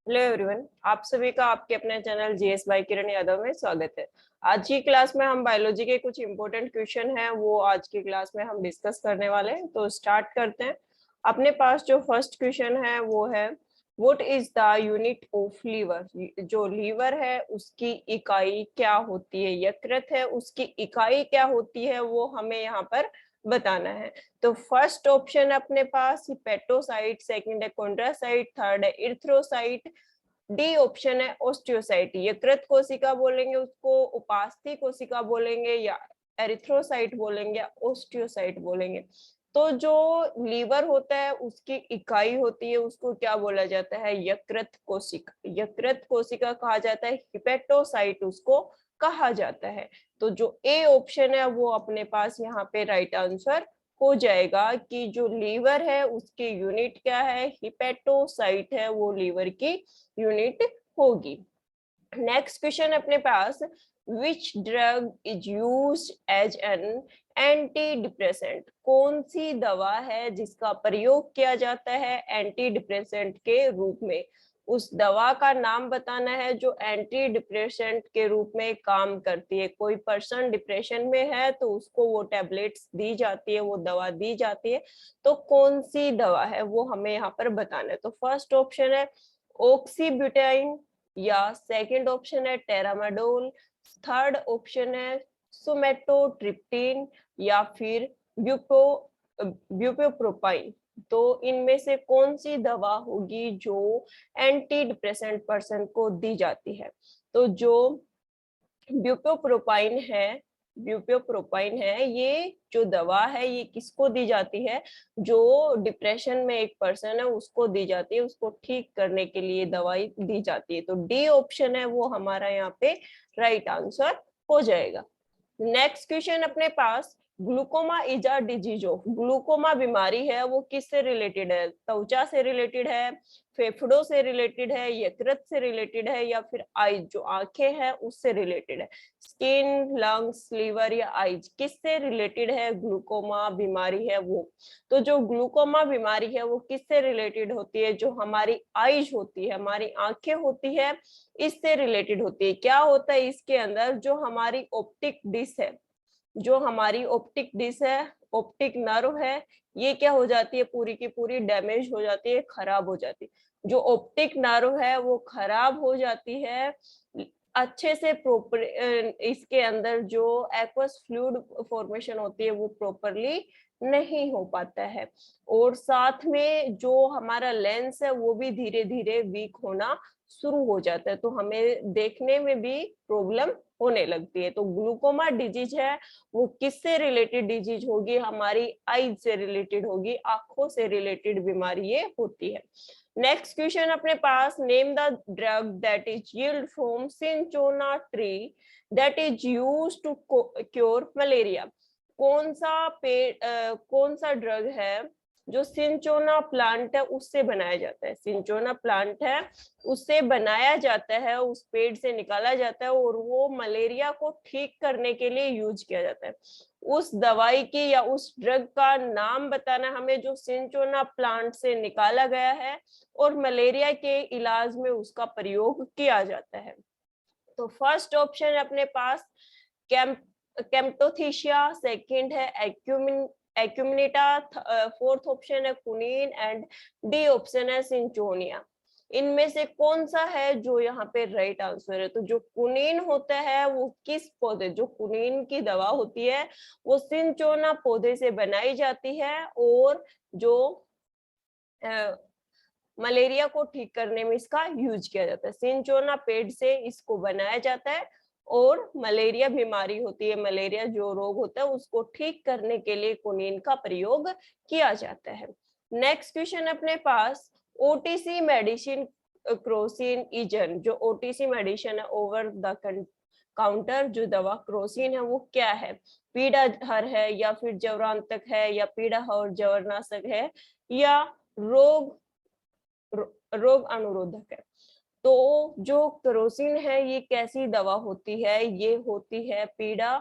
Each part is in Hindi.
हेलो एवरीवन, आप सभी का आपके अपने channel GS bye Kiran Yadav में स्वागत है। आज की क्लास में हम बायोलॉजी के कुछ इंपॉर्टेंट क्वेश्चन हैं, वो आज की क्लास में हम डिस्कस करने वाले हैं। तो स्टार्ट करते हैं। अपने पास जो फर्स्ट क्वेश्चन है वो है, what is the unit of liver. जो लीवर है उसकी इकाई क्या होती है, यकृत है उसकी इकाई क्या होती है, वो हमें यहाँ पर बताना है। तो फर्स्ट ऑप्शन अपने पास हिपेटोसाइट, सेकंड है कॉन्ड्रोसाइट, थर्ड है इरिथ्रोसाइट, डी ऑप्शन है ओस्टियोसाइट। यकृत कोशिका बोलेंगे उसको, उपास्थि कोशिका बोलेंगे, या एरिथ्रोसाइट बोलेंगे, या ओस्टियोसाइट बोलेंगे। तो जो लीवर होता है उसकी इकाई होती है, उसको क्या बोला जाता है, यकृत कोशिका। यकृत कोशिका कहा जाता है, हिपेटोसाइट उसको कहा जाता है। तो जो ए ऑप्शन है वो अपने पास यहाँ पे राइट आंसर हो जाएगा कि जो लीवर है उसकी यूनिट क्या है, हिपेटोसाइट है, वो लीवर की यूनिट होगी। नेक्स्ट क्वेश्चन अपने पास, which drug is used as an antidepressant. कौन सी दवा है जिसका प्रयोग किया जाता है एंटी डिप्रेसेंट के रूप में। उस दवा का नाम बताना है जो एंटी डिप्रेसेंट के रूप में काम करती है। कोई पर्सन डिप्रेशन में है तो उसको वो टैबलेट्स दी जाती है, वो दवा दी जाती है। तो कौन सी दवा है वो हमें यहाँ पर बताना है। तो फर्स्ट ऑप्शन है ऑक्सीब्यूटाइन, या सेकंड ऑप्शन है टेरामाडोल, थर्ड ऑप्शन है सुमेटोट्रिप्टिन, या फिर ब्यूपो ब्यूपोप्रोपाइन। तो इनमें से कौन सी दवा होगी जो एंटी डिप्रेसेंट पर्सन को दी जाती है। तो जो ब्यूपोप्रोपाइन है, ब्यूपोप्रोपाइन है, ये जो दवा है ये किसको दी जाती है, जो डिप्रेशन में एक पर्सन है उसको दी जाती है, उसको ठीक करने के लिए दवाई दी जाती है। तो डी ऑप्शन है वो हमारा यहाँ पे राइट आंसर हो जाएगा। नेक्स्ट क्वेश्चन अपने पास, glaucoma is a disease of. Glaucoma बीमारी है वो किससे रिलेटेड है, त्वचा से रिलेटेड है, फेफड़ों से रिलेटेड है, यकृत से रिलेटेड है, या फिर आईज जो आंखें हैं उससे रिलेटेड है। स्किन, लंग्स, लीवर या आईज, किससे रिलेटेड है ग्लूकोमा बीमारी है वो। तो जो ग्लूकोमा बीमारी है वो किससे रिलेटेड होती है, जो हमारी आईज होती है, हमारी आंखें होती है, इससे रिलेटेड होती है। क्या होता है इसके अंदर, जो हमारी ऑप्टिक डिश है, जो हमारी ऑप्टिक डिश है, ऑप्टिक नर्व है, ये क्या हो जाती है, पूरी की पूरी डैमेज हो जाती है, खराब हो जाती है। जो ऑप्टिक नर्व है वो खराब हो जाती है, अच्छे से प्रॉपर इसके अंदर जो एक्वस फ्लूइड फॉर्मेशन होती है वो प्रॉपरली नहीं हो पाता है। और साथ में जो हमारा लेंस है वो भी धीरे धीरे वीक होना शुरू हो जाता है, तो हमें देखने में भी प्रॉब्लम होने लगती है। तो ग्लूकोमा डिजीज है वो किससे रिलेटेड डिजीज होगी, हमारी आईज से रिलेटेड होगी, आंखों से रिलेटेड बीमारी ये होती है। नेक्स्ट क्वेश्चन अपने पास, name the drug that is yield from cinchona tree that is used to cure malaria. कौन सा पेड़ कौन सा ड्रग है जो सिंचोना प्लांट है उससे बनाया जाता है। सिंचोना प्लांट है उससे बनाया जाता है, उस पेड़ से निकाला जाता है, और वो मलेरिया को ठीक करने के लिए यूज किया जाता है। उस दवाई की या उस ड्रग का नाम बताना हमें, जो सिंचोना प्लांट से निकाला गया है और मलेरिया के इलाज में उसका प्रयोग किया जाता है। तो फर्स्ट ऑप्शन है अपने पास कैम्प्टोथीसिया, सेकंड है एक्यूमिनेटा, फोर्थ ऑप्शन है कुनीन, एंड डी ऑप्शन है सिंचोनिया। इनमें से कौन सा है जो यहाँ पे राइट आंसर है। तो जो कुनीन होता है वो किस पौधे, जो कुनीन की दवा होती है वो सिंचोना पौधे से बनाई जाती है, और जो मलेरिया को ठीक करने में इसका यूज किया जाता है। सिंचोना पेड़ से इसको बनाया जाता है, और मलेरिया बीमारी होती है, मलेरिया जो रोग होता है उसको ठीक करने के लिए कुनीन का प्रयोग किया जाता है। नेक्स्ट क्वेश्चन अपने पास, ओटीसी मेडिसिन क्रोसिन इजन। जो ओटीसी मेडिसिन है, ओवर द काउंटर जो दवा क्रोसिन है, वो क्या है, पीड़ाहर है, या फिर जवरांतक है, या पीड़ा और जवरनाशक है, या रोग रोग अनुरोधक है। तो जो केरोसिन है ये कैसी दवा होती है, ये होती है पीड़ा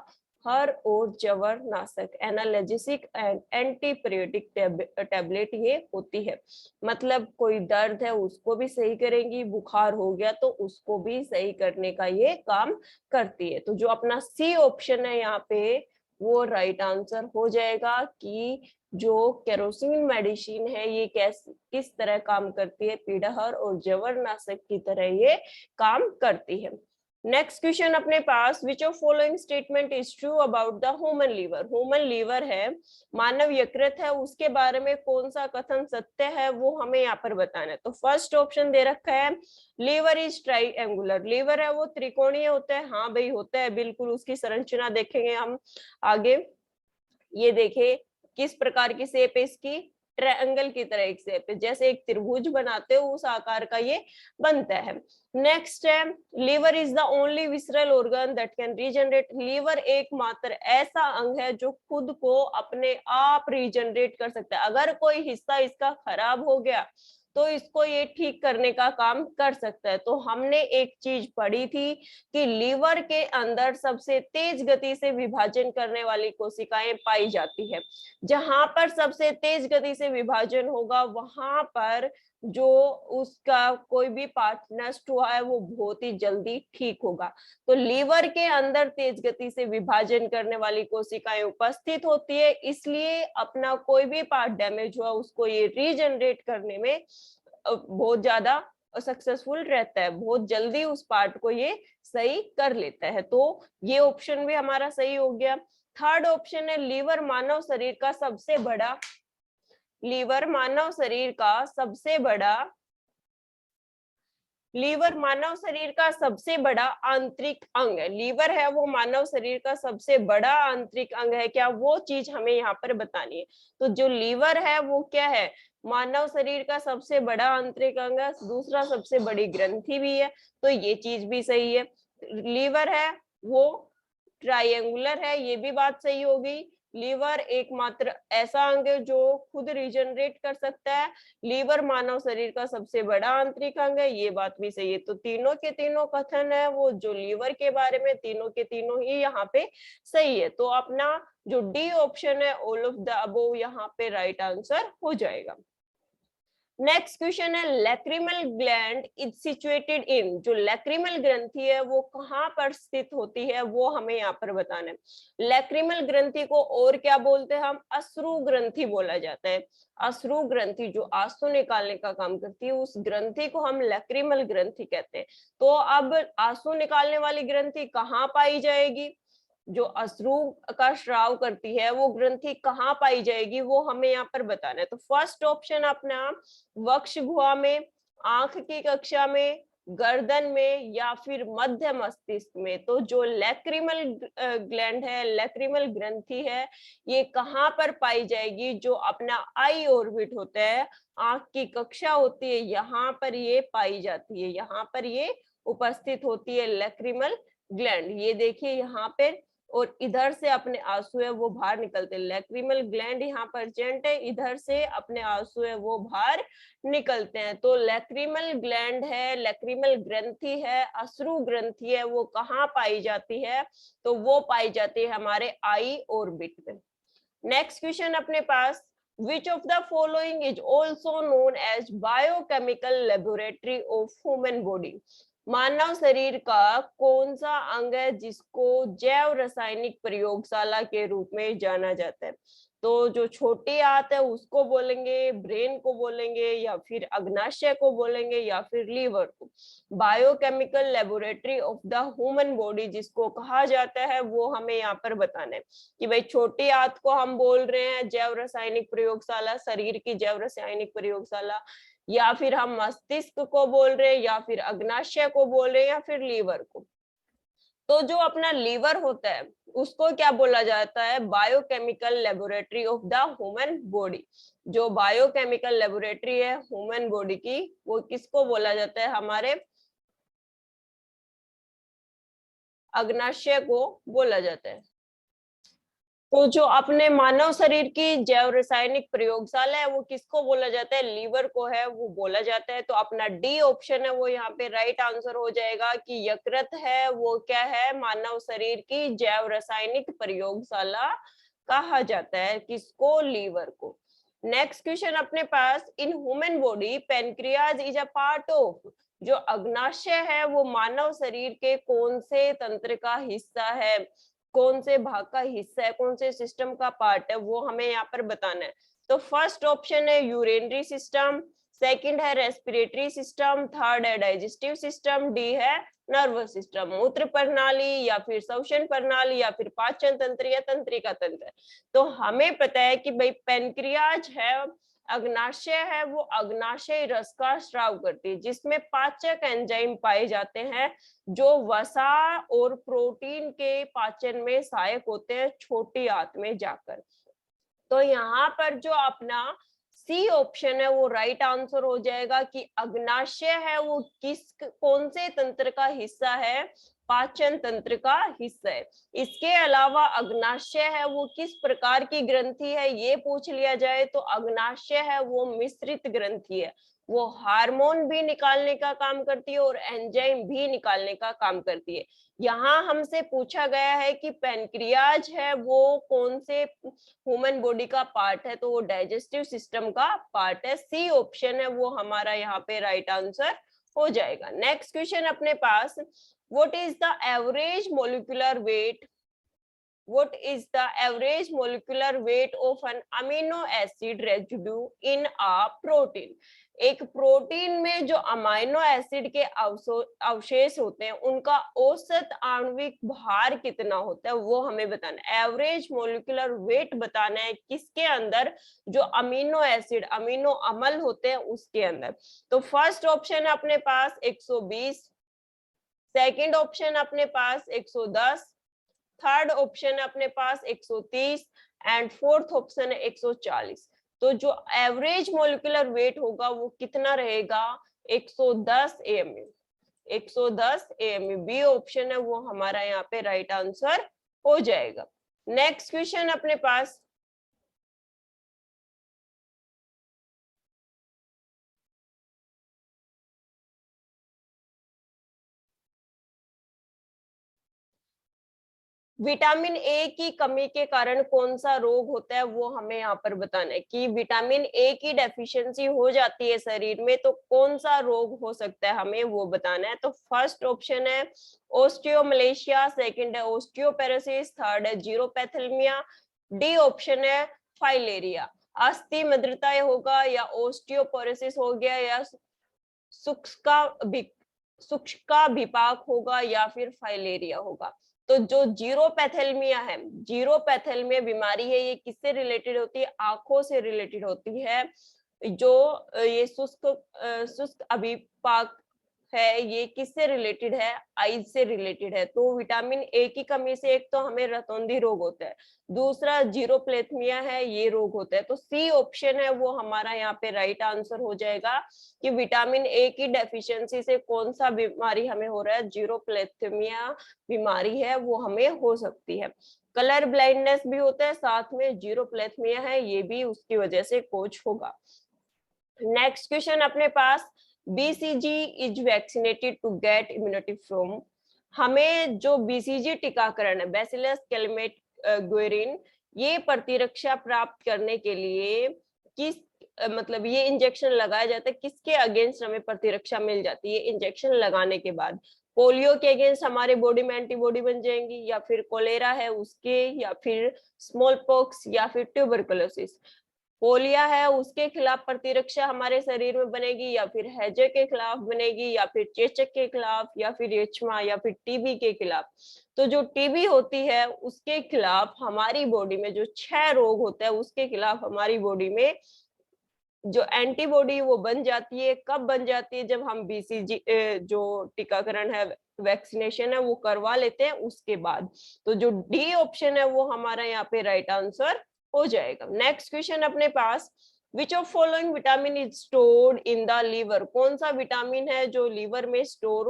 हर और जवर नाशक, एनाल्जेसिक एंड एंटीपीरियोडिक टैबलेट ये होती है। मतलब कोई दर्द है उसको भी सही करेंगी, बुखार हो गया तो उसको भी सही करने का ये काम करती है। तो जो अपना सी ऑप्शन है यहाँ पे वो राइट आंसर हो जाएगा कि जो केरोसिन मेडिसिन है ये किस तरह काम करती है, पीड़ाहर और जवरनाशक की तरह ये काम करती है। नेक्स्ट क्वेश्चन अपने पास, which of following statement is true about the human liver. Human liver है, मानव यकृत है, उसके बारे में कौन सा कथन सत्य है वो हमें यहाँ पर बताना है। तो फर्स्ट ऑप्शन दे रखा है लीवर इज ट्राइंगुलर, लीवर है वो त्रिकोणीय होता है। हाँ भाई होता है बिल्कुल, उसकी संरचना देखेंगे हम आगे। ये देखे किस प्रकार की शेप है इसकी, ट्रायंगल की तरह एक शेप है, जैसे एक त्रिभुज बनाते हो उस आकार का ये बनता है। नेक्स्ट है liver is the only visceral organ that can regenerate, liver एकमात्र ऐसा अंग है जो खुद को अपने आप रीजनरेट कर सकता है। अगर कोई हिस्सा इसका खराब हो गया तो इसको ये ठीक करने का काम कर सकता है। तो हमने एक चीज पढ़ी थी कि लीवर के अंदर सबसे तेज गति से विभाजन करने वाली कोशिकाएं पाई जाती है। जहां पर सबसे तेज गति से विभाजन होगा वहां पर जो उसका कोई भी पार्ट नष्ट हुआ है वो बहुत ही जल्दी ठीक होगा। तो लीवर के अंदर तेज गति से विभाजन करने वाली कोशिकाएं उपस्थित होती है, इसलिए अपना कोई भी पार्ट डैमेज हुआ उसको ये रीजनरेट करने में बहुत ज्यादा सक्सेसफुल रहता है, बहुत जल्दी उस पार्ट को ये सही कर लेता है। तो ये ऑप्शन भी हमारा सही हो गया। थर्ड ऑप्शन है लीवर मानव शरीर का सबसे बड़ा, लीवर मानव शरीर का सबसे बड़ा, लीवर मानव शरीर का सबसे बड़ा आंतरिक अंग है। लीवर है वो मानव शरीर का सबसे बड़ा आंतरिक अंग है क्या, वो चीज हमें यहाँ पर बतानी है। तो जो लीवर है वो क्या है, मानव शरीर का सबसे बड़ा आंतरिक अंग है, दूसरा सबसे बड़ी ग्रंथि भी है, तो ये चीज भी सही है। लीवर है वो ट्रायंगुलर है, ये भी बात सही होगी। लीवर एकमात्र ऐसा अंग है जो खुद रीजनरेट कर सकता है, लीवर मानव शरीर का सबसे बड़ा आंतरिक अंग है, ये बात भी सही है। तो तीनों के तीनों कथन है वो जो लीवर के बारे में, तीनों के तीनों ही यहाँ पे सही है। तो अपना जो डी ऑप्शन है ऑल ऑफ द अबोव यहाँ पे राइट आंसर हो जाएगा। नेक्स्ट क्वेश्चन है lacrimal gland is situated in, जो लैक्रिमल ग्रंथि है वो कहाँ पर स्थित होती है वो हमें यहाँ पर बताना है। लैक्रिमल ग्रंथि को और क्या बोलते हैं हम, अश्रु ग्रंथि बोला जाता है। अश्रु ग्रंथि जो आंसू निकालने का काम करती है उस ग्रंथि को हम लैक्रिमल ग्रंथि कहते हैं। तो अब आंसू निकालने वाली ग्रंथि कहाँ पाई जाएगी, जो अश्रु का स्राव करती है वो ग्रंथि कहाँ पाई जाएगी वो हमें यहाँ पर बताना है। तो फर्स्ट ऑप्शन अपना वक्ष गुहा में, आंख की कक्षा में, गर्दन में या फिर मध्य मस्तिष्क में। तो जो लैक्रिमल ग्लैंड है, लैक्रिमल ग्रंथि है, ये कहाँ पर पाई जाएगी, जो अपना आई ऑर्बिट होता है, आंख की कक्षा होती है, यहाँ पर ये पाई जाती है, यहाँ पर ये उपस्थित होती है लैक्रिमल ग्लैंड। ये देखिए यहाँ पे, और इधर से अपने आंसू है वो बाहर निकलते हैं। लैक्रिमल ग्लैंड यहाँ प्रेजेंट है, इधर से अपने आंसू है वो बाहर निकलते हैं। तो लैक्रिमल ग्लैंड है, लैक्रिमल ग्रंथि है, अश्रु ग्रंथि है, वो कहाँ पाई जाती है, तो वो पाई जाती है हमारे आई ऑर्बिट में। नेक्स्ट क्वेश्चन अपने पास, which of the following is also known as biochemical laboratory of human body। मानव शरीर का कौन सा अंग है जिसको जैव रासायनिक प्रयोगशाला के रूप में जाना जाता है। तो जो छोटी आंत है उसको बोलेंगे, ब्रेन को बोलेंगे, या फिर अग्नाशय को बोलेंगे, या फिर लीवर को। Biochemical laboratory of the human body जिसको कहा जाता है वो हमें यहाँ पर बताना है कि भाई छोटी आंत को हम बोल रहे हैं जैव रासायनिक प्रयोगशाला, शरीर की जैव रासायनिक प्रयोगशाला, या फिर हम मस्तिष्क को बोल रहे हैं, या फिर अग्नाशय को बोल रहे हैं, या फिर लीवर को। तो जो अपना लीवर होता है उसको क्या बोला जाता है, biochemical laboratory of the human body. जो बायोकेमिकल लेबोरेटरी है ह्यूमन बॉडी की वो किसको बोला जाता है, हमारे अग्नाशय को बोला जाता है। तो जो अपने मानव शरीर की जैव रासायनिक प्रयोगशाला है वो किसको बोला जाता है, लीवर को है वो बोला जाता है। तो अपना डी ऑप्शन है वो यहाँ पे राइट आंसर हो जाएगा कि यकृत है वो क्या है, मानव शरीर की जैव रासायनिक प्रयोगशाला कहा जाता है किसको, लीवर को। नेक्स्ट क्वेश्चन अपने पास, in human body pancreas is a part of, जो अग्नाशय है वो मानव शरीर के कौन से तंत्र का हिस्सा है, कौन से भाग का हिस्सा है, कौन से सिस्टम का पार्ट है, वो हमें यहाँ पर बताना है। तो फर्स्ट ऑप्शन है यूरिनरी सिस्टम, सेकंड है रेस्पिरेटरी सिस्टम, थर्ड है डाइजेस्टिव सिस्टम, डी है नर्वस सिस्टम, मूत्र प्रणाली या फिर श्वसन प्रणाली या फिर पाचन तंत्र या तंत्रिका तंत्र। तो हमें पता है कि भाई पेनक्रियाज है, अग्नाशय है, वो अग्नाशय रस का स्राव करती है जिसमें पाचक एंजाइम पाए जाते हैं जो वसा और प्रोटीन के पाचन में सहायक होते हैं छोटी आंत में जाकर। तो यहाँ पर जो अपना सी ऑप्शन है वो राइट आंसर हो जाएगा कि अग्नाशय है वो कौन से तंत्र का हिस्सा है, पाचन तंत्र का हिस्सा है। इसके अलावा अग्नाशय है वो किस प्रकार की ग्रंथि है ये पूछ लिया जाए तो अग्नाशय है वो मिश्रित ग्रंथि है, वो हार्मोन भी निकालने का काम करती है और एंजाइम भी निकालने का काम करती है। यहाँ हमसे पूछा गया है कि पेनक्रियाज है वो कौन से ह्यूमन बॉडी का पार्ट है, तो वो डाइजेस्टिव सिस्टम का पार्ट है। सी ऑप्शन है वो हमारा यहाँ पे राइट आंसर हो जाएगा। नेक्स्ट क्वेश्चन अपने पास, what is the average molecular weight, what is the average molecular weight of an amino acid residue in a protein? एक प्रोटीन में जो अमाइनो एसिड के अवशेष होते हैं उनका औसत आणविक भार कितना होता है वो हमें बताना है। एवरेज मोलिकुलर वेट बताना है किसके अंदर, जो अमीनो एसिड अमीनो अम्ल होते हैं उसके अंदर। तो फर्स्ट ऑप्शन है अपने पास 120, सेकंड ऑप्शन अपने पास 110, थर्ड ऑप्शन है अपने पास 130 एंड फोर्थ ऑप्शन है 140। तो जो एवरेज मोलिकुलर वेट होगा वो कितना रहेगा, 110 एएमयू, 110 एएमयू। बी ऑप्शन है वो हमारा यहाँ पे राइट आंसर हो जाएगा। नेक्स्ट क्वेश्चन अपने पास, विटामिन ए की कमी के कारण कौन सा रोग होता है वो हमें यहाँ पर बताना है कि विटामिन ए की डेफिशिएंसी हो जाती है शरीर में तो कौन सा रोग हो सकता है हमें वो बताना है। तो फर्स्ट ऑप्शन है ओस्टियोमलेशिया, सेकंड है ओस्टियोपेरोसिस, थर्ड है जीरोपैथेलमिया, डी ऑप्शन है फाइलेरिया। अस्थि मृदता होगा या ओस्टियोपोरोसिस हो गया या शुष्का विपाक होगा या फिर फाइलेरिया होगा। तो जो जीरोपैथेलमिया है, जीरोपैथेलमिया बीमारी है, ये किससे रिलेटेड होती है, आंखों से रिलेटेड होती है। जो ये शुष्क अभिपाक है ये किससे रिलेटेड है, आईज से रिलेटेड है। तो विटामिन ए की कमी से एक तो हमें रतौंधी रोग होता है, दूसरा जीरोप्लेथमिया है ये रोग होता है। तो सी ऑप्शन है वो हमारा यहाँ पे राइट आंसर हो जाएगा कि विटामिन ए की डेफिशिएंसी से कौन सा बीमारी हमें हो रहा है, जीरोप्लेथमिया बीमारी है वो हमें हो सकती है। कलर ब्लाइंडनेस भी होता है, साथ में जीरोप्लेथमिया है ये भी उसकी वजह से कोच होगा। नेक्स्ट क्वेश्चन अपने पास, BCG is vaccinated to get immunity from, हमें जो BCG टीकाकरण है बैसिलस कैलमेट ग्वेरिन, ये प्रतिरक्षा प्राप्त करने के लिए किस मतलब ये इंजेक्शन लगाया जाता है, किसके अगेंस्ट हमें प्रतिरक्षा मिल जाती है इंजेक्शन लगाने के बाद। पोलियो के अगेंस्ट हमारे बॉडी में एंटीबॉडी बन जाएंगी, या फिर कोलेरा है उसके, या फिर स्मॉल पॉक्स, या फिर ट्यूबरकुलोसिस। पोलिया है उसके खिलाफ प्रतिरक्षा हमारे शरीर में बनेगी, या फिर हैजे के खिलाफ बनेगी, या फिर चेचक के खिलाफ, या फिर यक्ष्मा, या फिर टीबी के खिलाफ। तो जो टीबी होती है उसके खिलाफ हमारी बॉडी में जो 6 रोग होता है उसके खिलाफ हमारी बॉडी में जो एंटीबॉडी वो बन जाती है। कब बन जाती है, जब हम BCG जो टीकाकरण है वैक्सीनेशन है वो करवा लेते हैं उसके बाद। तो जो डी ऑप्शन है वो हमारा यहाँ पे राइट आंसर हो जाएगा। नेक्स्ट क्वेश्चन अपने पास, which of following vitamin is stored in the liver, कौन सा विटामिन है जो लीवर में स्टोर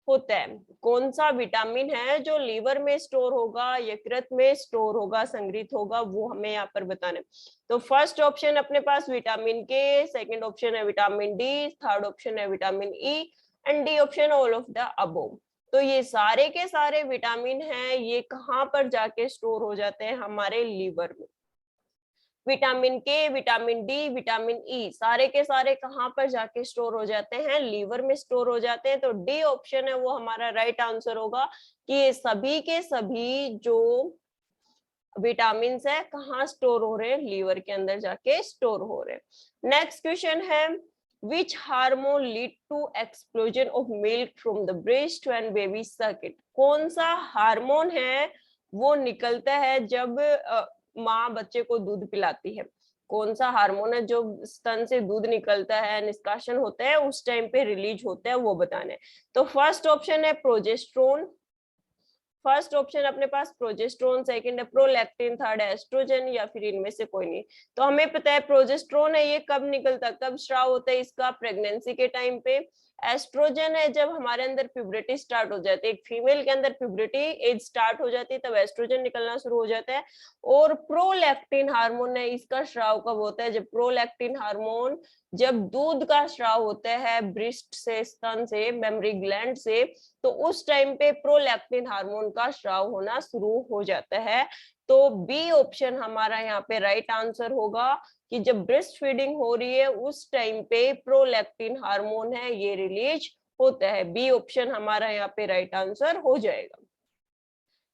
होता है। कौन सा विटामिन है जो लीवर में स्टोर होगा, यकृत में स्टोर होगा, संग्रहित होगा, वो हमें यहाँ पर बताना है। तो फर्स्ट ऑप्शन अपने पास विटामिन के, सेकंड ऑप्शन है विटामिन डी, थर्ड ऑप्शन है vitamin E and D option all of the above. तो ये सारे के सारे विटामिन हैं, ये कहाँ पर जाके स्टोर हो जाते हैं? हमारे लीवर में। विटामिन के, विटामिन डी, विटामिन ई सारे के सारे कहाँ पर जाके स्टोर हो जाते हैं? लीवर में स्टोर हो जाते हैं। तो डी ऑप्शन है वो हमारा राइट आंसर होगा कि ये सभी के सभी जो विटामिन है कहाँ स्टोर हो रहे हैं? लीवर के अंदर जाके स्टोर हो रहे हैं। नेक्स्ट क्वेश्चन है which hormone lead to explosion of milk from the breast when baby suck it? कौन सा हार्मोन है वो निकलता है जब माँ बच्चे को दूध पिलाती है? कौन सा हार्मोन है जो स्तन से दूध निकलता है, निष्कासन होता है, उस टाइम पे रिलीज होता है, वो बताना है। तो फर्स्ट ऑप्शन है प्रोजेस्टेरोन, फर्स्ट ऑप्शन अपने पास प्रोजेस्टेरोन, सेकंड है प्रोलैक्टिन, थर्ड है एस्ट्रोजन, या फिर इनमें से कोई नहीं। तो हमें पता है प्रोजेस्टेरोन है, ये कब निकलता है, कब स्राव होता है इसका? प्रेगनेंसी के टाइम पे। एस्ट्रोजन है जब हमारे अंदर प्यूबर्टी स्टार्ट हो जाती है, एक फीमेल के अंदर प्यूबर्टी एज स्टार्ट हो जाती है, तब एस्ट्रोजन निकलना शुरू हो जाता है। और प्रोलैक्टिन हार्मोन है, इसका स्राव कब होता है? जब प्रोलैक्टिन हार्मोन जब दूध का स्राव होता है ब्रेस्ट से, स्तन से, मेमरी ग्लैंड से, तो उस टाइम पे प्रोलैक्टिन हार्मोन का स्राव होना शुरू हो जाता है। तो बी ऑप्शन हमारा यहाँ पे राइट आंसर होगा कि जब ब्रेस्ट फीडिंग हो रही है उस टाइम पे प्रोलैक्टिन हार्मोन है ये रिलीज होता है। बी ऑप्शन हमारा यहाँ पे राइट आंसर हो जाएगा।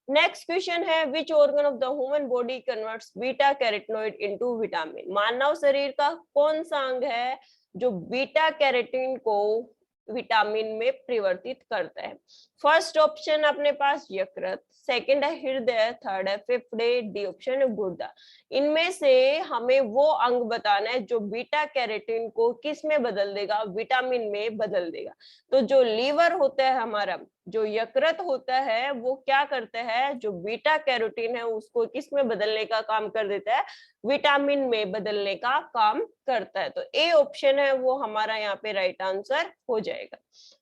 नेक्स्ट क्वेश्चन है which organ of the human body converts beta carotenoid into vitamin? मानव शरीर का कौन सा अंग है जो बीटा कैरोटीन को विटामिन में परिवर्तित करता है? फर्स्ट ऑप्शन अपने पास यकृत, सेकंड है हृदय, थर्ड है फेफड़े, डी ऑप्शन है गुर्दा। इनमें से हमें वो अंग बताना है जो बीटा कैरोटीन को किस में बदल देगा? विटामिन में बदल देगा। तो जो लीवर होता है हमारा, जो यकृत होता है, वो क्या करता है? जो बीटा कैरोटीन है उसको किस में बदलने का काम कर देता है? विटामिन में बदलने का काम करता है। तो ए ऑप्शन है वो हमारा यहाँ पे राइट आंसर हो जाएगा।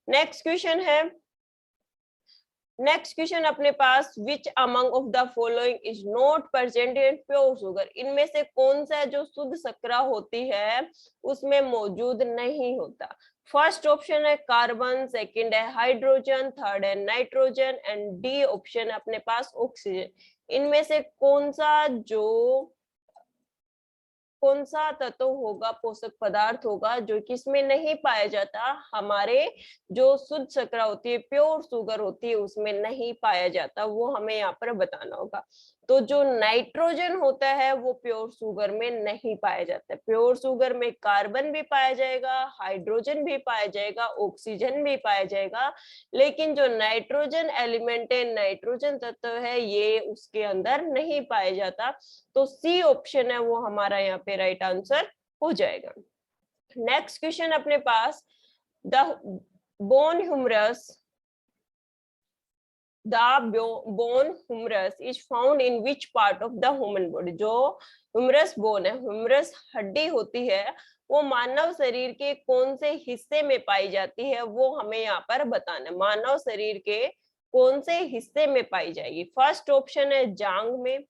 नेक्स्ट क्वेश्चन है, नेक्स्ट क्वेश्चन अपने पास which among of the following is not present in pure sugar? इनमें से कौन सा जो शुद्ध शर्करा होती है उसमें मौजूद नहीं होता? फर्स्ट ऑप्शन है कार्बन, सेकंड है हाइड्रोजन, थर्ड है नाइट्रोजन एंड डी ऑप्शन अपने पास ऑक्सीजन। इनमें से कौन सा तत्व होगा, पोषक पदार्थ होगा जो किसमें नहीं पाया जाता? हमारे जो शुद्ध शर्करा होती है, प्योर शुगर होती है, उसमें नहीं पाया जाता, वो हमें यहाँ पर बताना होगा। तो जो नाइट्रोजन होता है वो प्योर शुगर में नहीं पाया जाता है। प्योर शुगर में कार्बन भी पाया जाएगा, हाइड्रोजन भी पाया जाएगा, ऑक्सीजन भी पाया जाएगा, लेकिन जो नाइट्रोजन एलिमेंट है, नाइट्रोजन तत्व है, ये उसके अंदर नहीं पाया जाता। तो सी ऑप्शन है वो हमारा यहाँ पे राइट आंसर हो जाएगा। नेक्स्ट क्वेश्चन अपने पास the bone humerus, bone humerus is found in which part of the human body? जो ह्यूमरस बोन है, ह्यूमरस हड्डी होती है, वो मानव शरीर के कौन से हिस्से में पाई जाती है, वो हमें यहाँ पर बताना है। मानव शरीर के कौन से हिस्से में पाई जाएगी? फर्स्ट ऑप्शन है जांग में,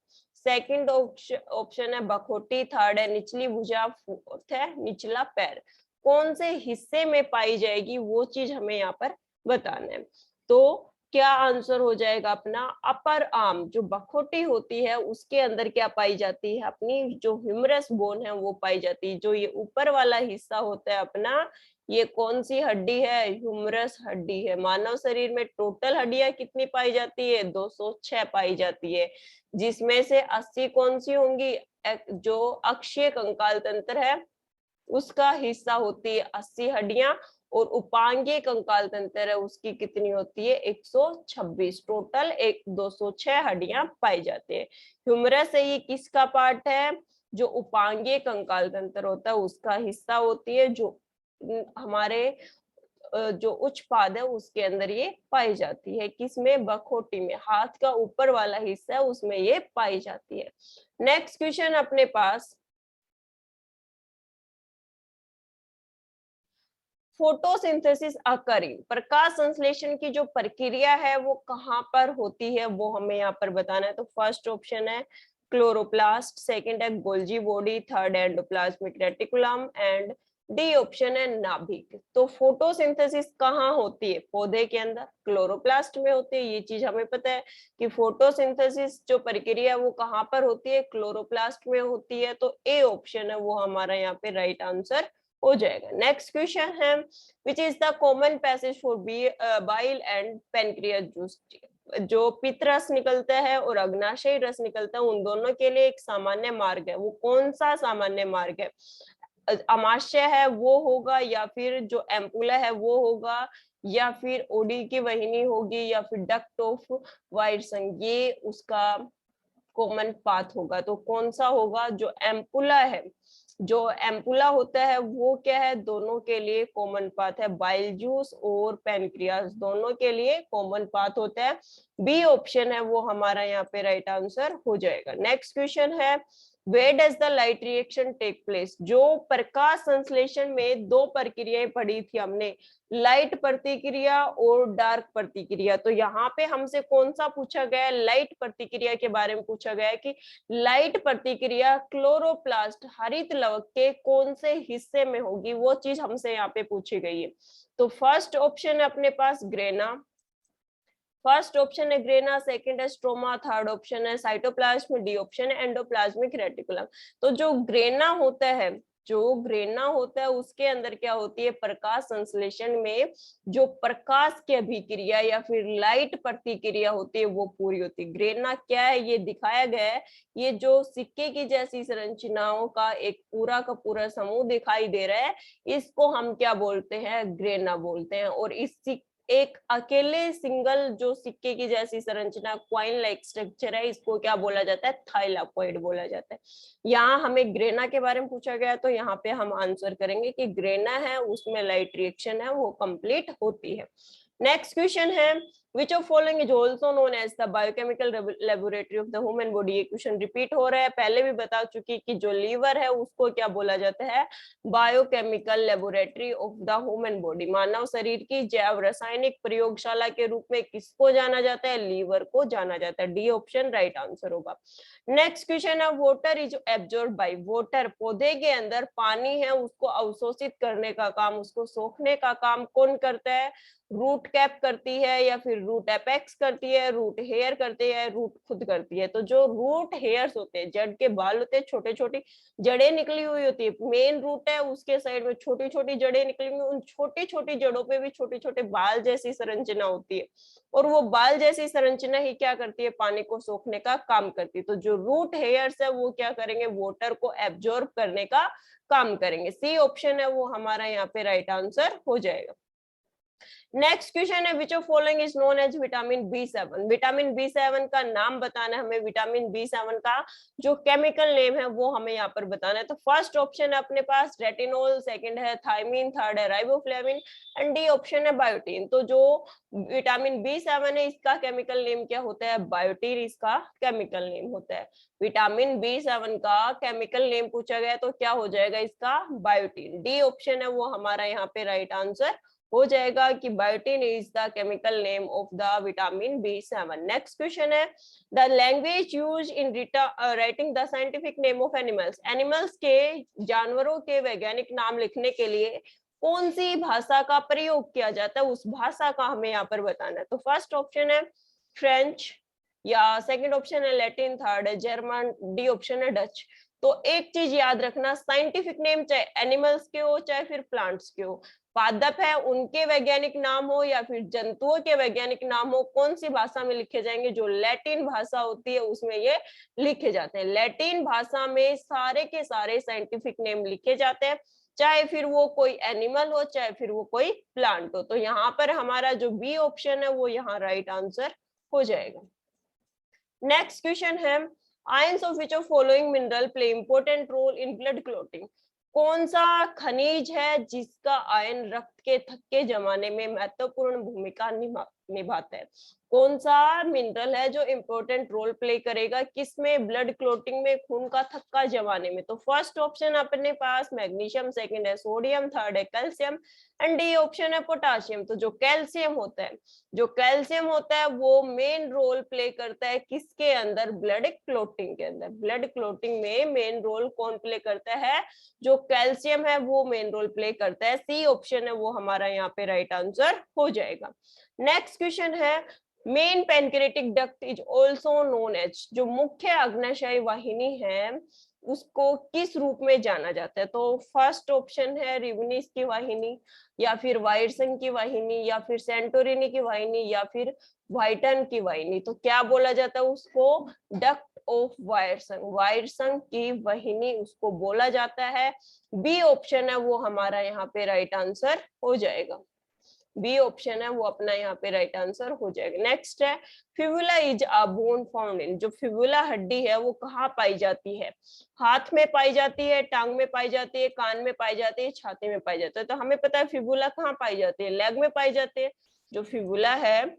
सेकंड ऑप्शन है बखोटी, थर्ड है निचली भुजा, फोर्थ है निचला पैर। कौन से हिस्से में पाई जाएगी वो चीज हमें यहाँ पर बताना है। तो क्या आंसर हो जाएगा अपना? अपर आर्म, जो बखोटी होती है उसके अंदर क्या पाई जाती है? अपनी जो ह्यूमरस बोन है वो पाई जाती है। जो ये ऊपर वाला हिस्सा होता है अपना, ये कौन सी हड्डी है? ह्यूमरस हड्डी है। मानव शरीर में टोटल हड्डियां कितनी पाई जाती है? 206 पाई जाती है, जिसमें से 80 कौन सी होंगी? जो अक्षीय कंकाल तंत्र है उसका हिस्सा होती है 80 हड्डियां, और उपांगीय कंकाल तंत्र है उसकी कितनी होती है? 126। टोटल 206 हड्डियां पाई जाती है। ह्यूमरस है ये किसका पार्ट है? जो उपांगीय कंकाल तंत्र होता है उसका हिस्सा होती है, जो हमारे जो उच्च पाद है उसके अंदर ये पाई जाती है। किसमें? बखोटी में, हाथ का ऊपर वाला हिस्सा है उसमें ये पाई जाती है। नेक्स्ट क्वेश्चन अपने पास फोटोसिंथेसिस अकरिंग, प्रकाश संश्लेषण की जो प्रक्रिया है वो कहाँ पर होती है वो हमें यहाँ पर बताना है। तो फर्स्ट ऑप्शन है क्लोरोप्लास्ट, सेकंड है गोल्जी बॉडी, थर्ड है endoplasmic reticulum and D option है नाभिक। तो फोटोसिंथेसिस कहाँ होती है? पौधे के अंदर क्लोरोप्लास्ट में होती है, ये चीज हमें पता है कि फोटोसिंथेसिस जो प्रक्रिया है वो कहाँ पर होती है? क्लोरोप्लास्ट में होती है। तो ए ऑप्शन है वो हमारा यहाँ पे राइट आंसर हो जाएगा। नेक्स्ट क्वेश्चन है which is the common passage for bile and pancreas juice. जो पित्त रस निकलता है और अग्नाशय रस निकलता है, उन दोनों के लिए एक सामान्य मार्ग है। वो कौन सा सामान्य मार्ग है? अमाशय है वो होगा, या फिर जो एम्पुला है वो होगा, या फिर ओडी की वाहिनी होगी, या फिर डक्ट ऑफ वायरसन, ये उसका कॉमन पाथ होगा। तो कौन सा होगा? जो एम्पुला है, जो एम्पुला होता है वो क्या है? दोनों के लिए कॉमन पाथ है। बाइल जूस और पेनक्रियास दोनों के लिए कॉमन पाथ होता है। बी ऑप्शन है वो हमारा यहाँ पे राइट आंसर हो जाएगा। नेक्स्ट क्वेश्चन है where does the light reaction take place। जो प्रकाश संश्लेषण में दो प्रक्रियाएं पढ़ी थी हमने, लाइट प्रतिक्रिया और डार्क प्रतिक्रिया। तो यहाँ पे हमसे कौन सा पूछा गया है? लाइट प्रतिक्रिया के बारे में पूछा गया है कि लाइट प्रतिक्रिया क्लोरोप्लास्ट हरित लवक के कौन से हिस्से में होगी, वो चीज हमसे यहाँ पे पूछी गई है। तो फर्स्ट ऑप्शन है अपने पास ग्रेना, फर्स्ट ऑप्शन है ग्रेना, सेकंड है स्ट्रोमा, थर्ड ऑप्शन है साइटोप्लाज्म, डी ऑप्शन है एंडोप्लाज्मिक रेटिकुलम। तो जो ग्रेना होता है, जो ग्रेना होता है उसके अंदर क्या होती है? प्रकाश संश्लेषण में जो प्रकाश की अभिक्रिया या फिर लाइट प्रतिक्रिया होती है वो पूरी होती है। ग्रेना क्या है ये दिखाया गया है, ये जो सिक्के की जैसी संरचनाओं का एक पूरा का पूरा समूह दिखाई दे रहा है, इसको हम क्या बोलते हैं? ग्रेना बोलते हैं। और इस एक अकेले सिंगल जो सिक्के की जैसी संरचना क्वाइन लाइक स्ट्रक्चर है, इसको क्या बोला जाता है? थाइलाकोइड बोला जाता है। यहाँ हमें ग्रेना के बारे में पूछा गया, तो यहाँ पे हम आंसर करेंगे कि ग्रेना है उसमें लाइट रिएक्शन है वो कंप्लीट होती है। नेक्स्ट क्वेश्चन है which of following is also known as the biochemical laboratory of the human body। ये क्वेश्चन रिपीट हो रहा है, पहले भी बता चुकी कि जो लीवर है उसको क्या बोला जाता है? Biochemical laboratory of the human body. मानव शरीर की जैव रासायनिक प्रयोगशाला के रूप में किसको जाना जाता है? लीवर को जाना जाता है। डी ऑप्शन राइट आंसर होगा। नेक्स्ट क्वेश्चन है water is absorb by water. पौधे के अंदर पानी है उसको अवशोषित करने का काम, उसको सोखने का काम कौन करता है? रूट कैप करती है, या फिर रूट एपेक्स करती है, रूट हेयर करती है, रूट खुद करती है। तो जो रूट हेयर्स होते हैं, जड़ के बाल होते हैं, छोटे छोटी जड़ें निकली हुई होती है, मेन रूट है उसके साइड में छोटी छोटी जड़ें निकली हुई, उन छोटी छोटी जड़ों पे भी छोटे छोटे बाल जैसी संरचना होती है, और वो बाल जैसी संरचना ही क्या करती है? पानी को सोखने का काम करती है। तो जो रूट हेयर्स है वो क्या करेंगे? वाटर को एब्जॉर्ब करने का काम करेंगे। सी ऑप्शन है वो हमारा यहाँ पे राइट आंसर हो जाएगा। नेक्स्ट क्वेश्चन है which of following is known as vitamin बी7। विटामिन बी7 का नाम बताना है हमें। विटामिन बी7 का जो केमिकल नेम है वो हमें यहाँ पर बताना है। तो फर्स्ट ऑप्शन है अपने पास रेटिनोल, सेकंड है थायमिन, थर्ड है राइबोफ्लेविन एंड डी ऑप्शन है बायोटीन। तो जो विटामिन बी7 है इसका केमिकल नेम क्या होता है? बायोटीन इसका केमिकल नेम होता है। विटामिन बी7 का केमिकल नेम पूछा गया तो क्या हो जाएगा इसका? बायोटीन। डी ऑप्शन है वो हमारा यहाँ पे राइट आंसर हो जाएगा कि biotin is the chemical name of the vitamin बी7। नेक्स्ट क्वेश्चन है the language use in writing the scientific name of animals. Animals के, जानवरों के वैज्ञानिक नाम लिखने के लिए कौन सी भाषा का प्रयोग किया जाता है, उस भाषा का हमें यहाँ पर बताना है। तो फर्स्ट ऑप्शन है फ्रेंच, या सेकंड ऑप्शन है लैटिन, थर्ड है जर्मन, डी ऑप्शन है डच। तो एक चीज याद रखना, साइंटिफिक नेम चाहे एनिमल्स के हो चाहे फिर प्लांट्स के हो, पादप है उनके वैज्ञानिक नाम हो या फिर जंतुओं के वैज्ञानिक नाम हो, कौन सी भाषा में लिखे जाएंगे? जो लैटिन भाषा होती है उसमें ये लिखे जाते हैं। लैटिन भाषा में सारे के सारे साइंटिफिक नेम लिखे जाते हैं, चाहे फिर वो कोई एनिमल हो चाहे फिर वो कोई प्लांट हो। तो यहाँ पर हमारा जो बी ऑप्शन है वो यहाँ राइट आंसर हो जाएगा। नेक्स्ट क्वेश्चन है ions of which of following mineral play important role in blood clotting. कौन सा खनिज है जिसका आयन रक्त के थक्के जमाने में महत्वपूर्ण भूमिका निभाता है? कौन सा मिनरल है जो इम्पोर्टेंट रोल प्ले करेगा किसमें? ब्लड क्लोटिंग में, खून का थक्का जमाने में। तो फर्स्ट ऑप्शन अपने पास मैग्नीशियम, सेकंड है सोडियम, थर्ड है कैल्शियम एंड डी ऑप्शन है पोटाशियम। तो जो कैल्शियम होता है वो मेन रोल प्ले करता है किसके अंदर? ब्लड क्लोटिंग के अंदर। ब्लड क्लोटिंग में मेन रोल कौन प्ले करता है? जो कैल्शियम है वो मेन रोल प्ले करता है। सी ऑप्शन है वो हमारा यहाँ पे राइट आंसर हो जाएगा। नेक्स्ट क्वेश्चन है, main pancreatic duct is also known as, जो मुख्य अग्नाशय वाहिनी है उसको किस रूप में जाना जाता है? तो फर्स्ट ऑप्शन है रिवनिस की वाहिनी, या फिर वायरसन की वाहिनी, या फिर सेंटोरिनी की वाहिनी, या फिर व्हाइटन की वाहिनी। तो क्या बोला जाता है उसको? डक्ट ऑफ वायरसन, वायरसन की वाहिनी उसको बोला जाता है। बी ऑप्शन है वो हमारा यहाँ पे राइट आंसर हो जाएगा। बी ऑप्शन है वो अपना यहाँ पे राइट आंसर हो जाएगा। नेक्स्ट है, fibula is a bone found in, जो फिबुला हड्डी है वो कहाँ पाई जाती है? हाथ में पाई जाती है, टांग में पाई जाती है, कान में पाई जाती है, छाती में पाई जाती है? तो हमें पता है फिबुला कहाँ पाई जाती है? लेग में पाई जाती है। जो फिबुला है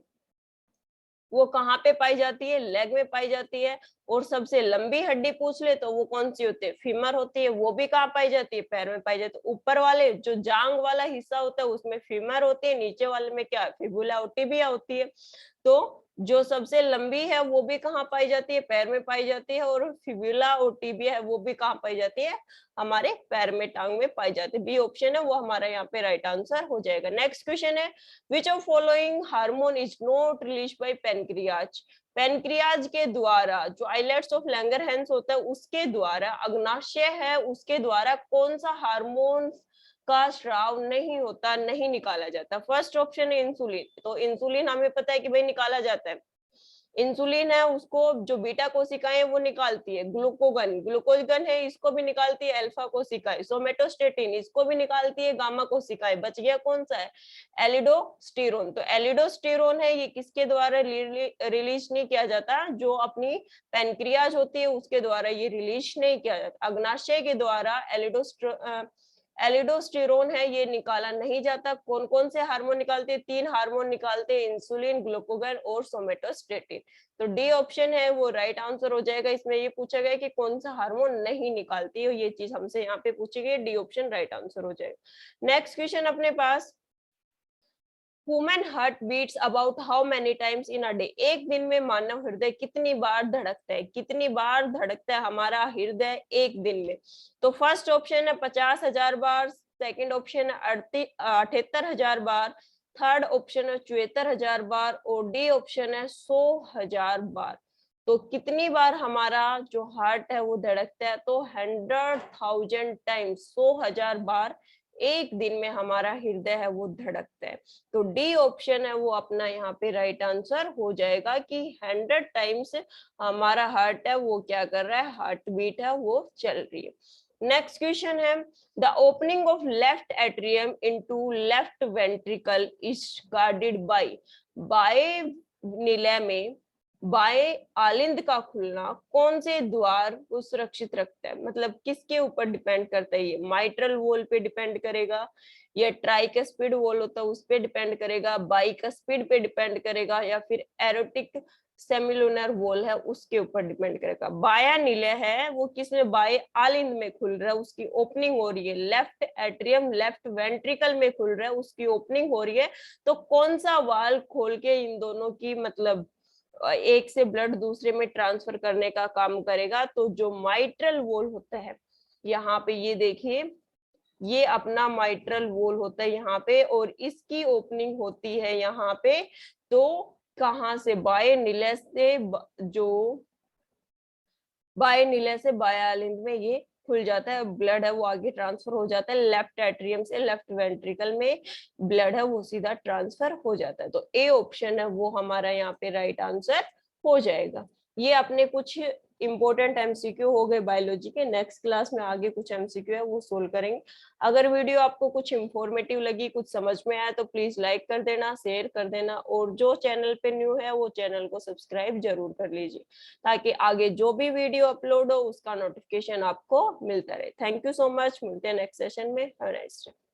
वो कहाँ पे पाई जाती है? लेग में पाई जाती है। और सबसे लंबी हड्डी पूछ ले तो वो कौन सी होती है? फीमर होती है। वो भी कहाँ पाई जाती है? पैर में पाई जाती है। ऊपर वाले जो जांग वाला हिस्सा होता है उसमें फीमर होती है, नीचे वाले में क्या? फिबुला ओटिबिया होती है। तो जो सबसे लंबी है वो भी कहाँ पाई जाती है? पैर में पाई जाती है। और फिबुला ओटिबिया है वो भी कहाँ पाई जाती है? हमारे पैर में, टांग में पाई जाती है। बी ऑप्शन है वो हमारा यहाँ पे राइट आंसर हो जाएगा। नेक्स्ट क्वेश्चन है, which of following hormone is not release by pancreas? Pancreas के द्वारा, जो आइलेट्स ऑफ लैंगरहैंस होता है उसके द्वारा, अग्नाशय है उसके द्वारा कौन सा हार्मोन का स्राव नहीं होता, नहीं निकाला जाता? फर्स्ट ऑप्शन है इंसुलिन। तो इंसुलिन हमें पता है कि भाई निकाला जाता है। इंसुलिन है उसको जो बीटा कोशिकाएं वो निकालती है। ग्लूकोगन, ग्लूकोगन है इसको भी निकालती है अल्फा कोशिकाएं। सोमेटोस्टेटिन इसको भी निकालती है गामा कोशिकाएं। बच गया कौन सा है? एलिडोस्टेरोन। तो एलिडोस्टेरोन है ये किसके द्वारा रिलीज नहीं किया जाता? जो अपनी पेनक्रियाज होती है उसके द्वारा ये रिलीज नहीं किया जाता। अग्नाशय के द्वारा एलिडोस्टेरोन है ये निकाला नहीं जाता। कौन कौन से हार्मोन निकालते हैं? 3 हार्मोन निकालते हैं, इंसुलिन, ग्लूकोगन और सोमेटोस्टेटिन। तो डी ऑप्शन है वो राइट आंसर हो जाएगा। इसमें ये पूछा गया कि कौन सा हार्मोन नहीं निकालती है, ये चीज हमसे यहाँ पे पूछी गई। डी ऑप्शन राइट आंसर हो जाएगा। नेक्स्ट क्वेश्चन अपने पास, human heart beats about how many times in a day? एक दिन में मानव हृदय कितनी बार धड़कता है? कितनी बार धड़कता है हमारा हृदय एक दिन में? तो फर्स्ट ऑप्शन है 50,000 बार, सेकंड ऑप्शन है 78,000 बार, थर्ड ऑप्शन है 74,000 बार और डी ऑप्शन है 100,000 बार। तो कितनी बार हमारा जो हार्ट है वो धड़कता है? तो 100,000 टाइम्स, 100,000 बार एक दिन में हमारा हृदय है वो धड़कता है। तो डी ऑप्शन है वो अपना यहाँ पे राइट आंसर हो जाएगा कि 100 टाइम्स हमारा हार्ट है वो क्या कर रहा है? हार्ट बीट है वो चल रही है। नेक्स्ट क्वेश्चन है, the opening of left atrium into left ventricle is guarded by, by निलय में बाएं आलिंद का खुलना कौन से द्वार को सुरक्षित रखता है? मतलब किसके ऊपर डिपेंड करता है? ये माइट्रल वॉल पे डिपेंड करेगा, या ट्राइकस्पिड वॉल होता है उस पे डिपेंड करेगा, बाइकस्पिड पे डिपेंड करेगा, या फिर एरोटिक सेमिलुनर वॉल है उसके ऊपर डिपेंड करेगा। बाया निलय है वो किसमें? बाएं आलिंद में खुल रहा है, उसकी ओपनिंग हो रही है। लेफ्ट एट्रियम लेफ्ट वेंट्रिकल में खुल रहा है, उसकी ओपनिंग हो रही है। तो कौन सा वाल्व खोल के इन दोनों की मतलब एक से ब्लड दूसरे में ट्रांसफर करने का काम करेगा? तो जो माइट्रल वॉल होता है, यहाँ पे ये देखिए, ये अपना माइट्रल वॉल होता है यहाँ पे, और इसकी ओपनिंग होती है यहाँ पे। तो कहाँ से? बाएं निलय से, जो बाएं निलय से बाया आलिंद में ये खुल जाता है, ब्लड है वो आगे ट्रांसफर हो जाता है। लेफ्ट एट्रियम से लेफ्ट वेंट्रिकल में ब्लड है वो सीधा ट्रांसफर हो जाता है। तो ए ऑप्शन है वो हमारा यहाँ पे राइट आंसर हो जाएगा। ये अपने कुछ इंपॉर्टेंट एमसीक्यू हो गए बायोलॉजी के। नेक्स्ट क्लास में आगे कुछ एमसीक्यू है वो सोल्व करेंगे। अगर वीडियो आपको कुछ इंफॉर्मेटिव लगी, कुछ समझ में आया, तो प्लीज लाइक कर देना, शेयर कर देना, और जो चैनल पे न्यू है वो चैनल को सब्सक्राइब जरूर कर लीजिए, ताकि आगे जो भी वीडियो अपलोड हो उसका नोटिफिकेशन आपको मिलता रहे। थैंक यू सो मच, मिलते हैं नेक्स्ट सेशन में। Have a nice day.